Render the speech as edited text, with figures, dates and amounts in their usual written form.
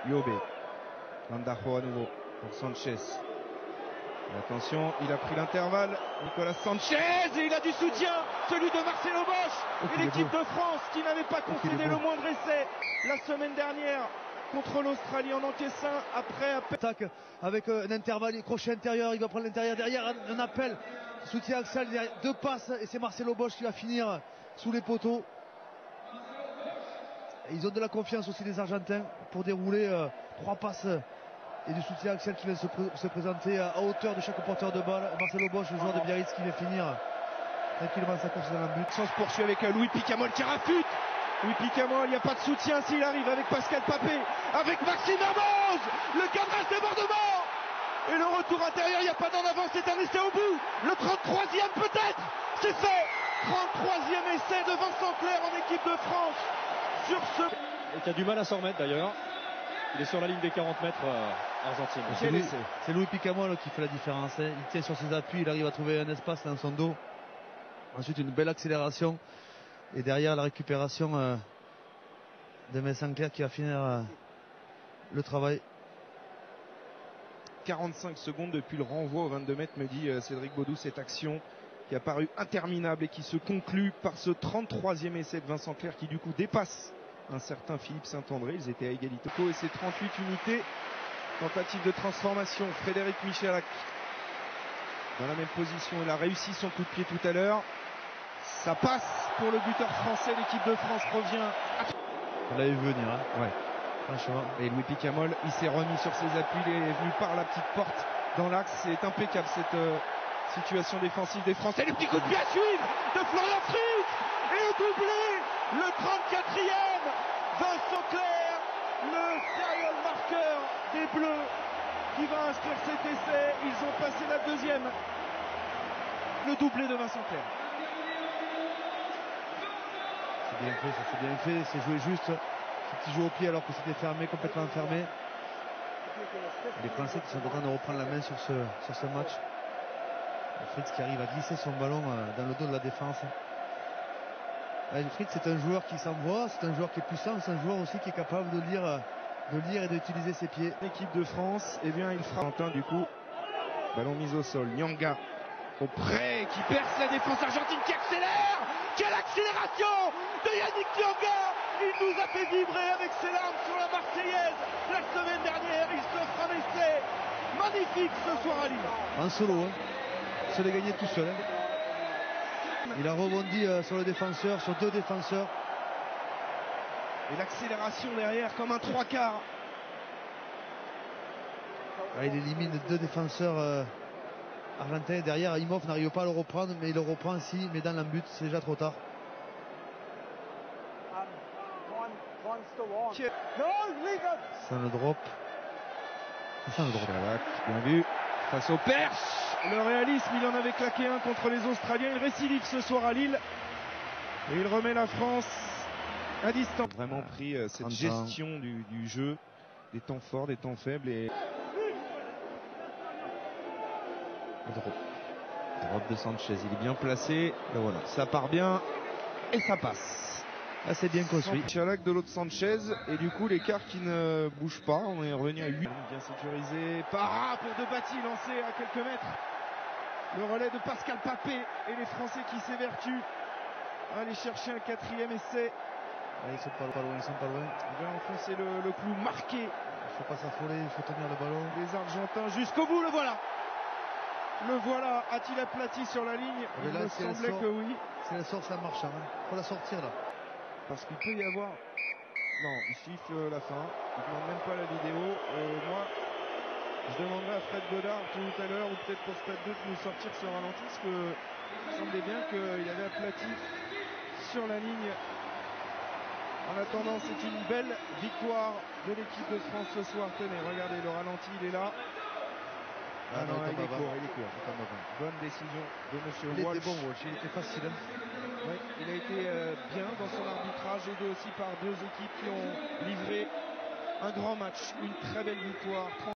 Yobe. Mandajo à nouveau pour Sanchez. Et attention, il a pris l'intervalle. Nicolas Sanchez, et il a du soutien, celui de Marcelo Bosch et l'équipe de France qui n'avait pas concédé le moindre essai la semaine dernière contre l'Australie en encaisse après attaque avec un intervalle, crochet intérieur, il va prendre l'intérieur derrière, un appel, soutien axial, deux passes et c'est Marcelo Bosch qui va finir sous les poteaux. Et ils ont de la confiance aussi les Argentins pour dérouler trois passes et du soutien axial qui vient se présenter à hauteur de chaque porteur de balle. Marcelo Bosch, le joueur de Biarritz, qui vient finir tranquillement sa course dans le but. Ça se poursuit avec Louis Picamol qui rafute. Louis Picamol, il n'y a pas de soutien s'il arrive avec Pascal Papé, avec Maxime Hermoz, le cadrage débordement et le retour intérieur, il n'y a pas d'en avant, c'est un essai au bout. Le 33e peut-être, c'est fait. 33e essai de Vincent Clerc en équipe de France sur ce... Et qui a du mal à s'en remettre d'ailleurs. Il est sur la ligne des 40 mètres argentine. C'est Louis Picamol qui fait la différence. Il tient sur ses appuis, il arrive à trouver un espace dans son dos. Ensuite une belle accélération. Et derrière la récupération de Vincent Clerc qui va finir le travail. 45 secondes depuis le renvoi au 22 mètres, me dit Cédric Baudou, cette action qui a paru interminable et qui se conclut par ce 33e essai de Vincent Clerc qui du coup dépasse un certain Philippe Saint-André. Ils étaient à égalité. Et c'est 38 unités. Tentative de transformation. Frédéric Michalak dans la même position. Il a réussi son coup de pied tout à l'heure. Ça passe pour le buteur français. L'équipe de France revient. On l'a vu venir. Hein. Ouais. Franchement. Et Louis Picamol, il s'est remis sur ses appuis. Il est venu par la petite porte dans l'axe. C'est impeccable cette situation défensive des Français. Le petit coup de pied à suivre de Florian Fritz. Et le doublé. Le 34e, Vincent Clerc, le serial marqueur des Bleus, qui va inscrire cet essai. Ils ont passé la deuxième. Le doublé de Vincent Clerc. C'est bien fait, ça c'est bien fait, c'est joué juste. Ce petit jeu au pied alors que c'était fermé, complètement fermé. Et les Français qui sont en train de reprendre la main sur ce match. Fritz qui arrive à glisser son ballon dans le dos de la défense. Fritz, c'est un joueur qui s'envoie, c'est un joueur qui est puissant, c'est un joueur aussi qui est capable de lire et d'utiliser ses pieds. L'équipe de France, eh bien il frappe du coup. Ballon mis au sol, Nyanga auprès qui perce la défense argentine qui accélère. Quelle accélération de Yannick Nyanga. Il nous a fait vibrer avec ses larmes sur la Marseillaise. La semaine dernière, il s'offre un essai magnifique ce soir à Lille. En solo, hein. Il se l'est gagné tout seul. Hein. Il a rebondi sur le défenseur, sur deux défenseurs. Et l'accélération derrière comme un 3/4. Il élimine deux défenseurs argentins. Derrière, Imhoff n'arrive pas à le reprendre, mais il le reprend ici, mais dans l'embut, c'est déjà trop tard. Sans le drop. Sans le drop. Chalac, bien vu. Face au perche. Le réalisme, il en avait claqué un contre les Australiens. Il récidive ce soir à Lille. Et il remet la France à distance. Vraiment pris cette gestion du jeu, des temps forts, des temps faibles. Et drop de Sanchez, il est bien placé. Et voilà, ça part bien et ça passe. Là, c'est bien construit. Chalac de l'autre Sanchez. Et du coup, l'écart qui ne bouge pas. On est revenu à 8. Bien sécurisé. Para pour Debati, lancé à quelques mètres. Le relais de Pascal Papé et les Français qui s'évertuent à aller chercher un quatrième essai. Là, ils sont pas loin, ils sont pas loin. Il va enfoncer le clou marqué. Il faut pas s'affoler, il faut tenir le ballon. Les Argentins jusqu'au bout, le voilà. Le voilà, a-t-il aplati sur la ligne? Il me semblait que oui. Si elle sort, ça marche. Hein. Faut la sortir là. Parce qu'il peut y avoir... Non, il siffle la fin. Il ne demande même pas la vidéo. Moi, je demanderai à Fred Godard tout à l'heure, ou peut-être pour Stade 2, de nous sortir ce ralenti, parce que il semblait bien qu'il avait aplati sur la ligne. En attendant, c'est une belle victoire de l'équipe de France ce soir. Tenez, regardez, le ralenti, il est là. Ah non, il est court, il est court. Bonne décision de monsieur Walsh. Il était bon, Walsh, il était facile. Hein. Oui, il a été bien dans son arbitrage, aidé aussi par deux équipes qui ont livré un grand match, une très belle victoire.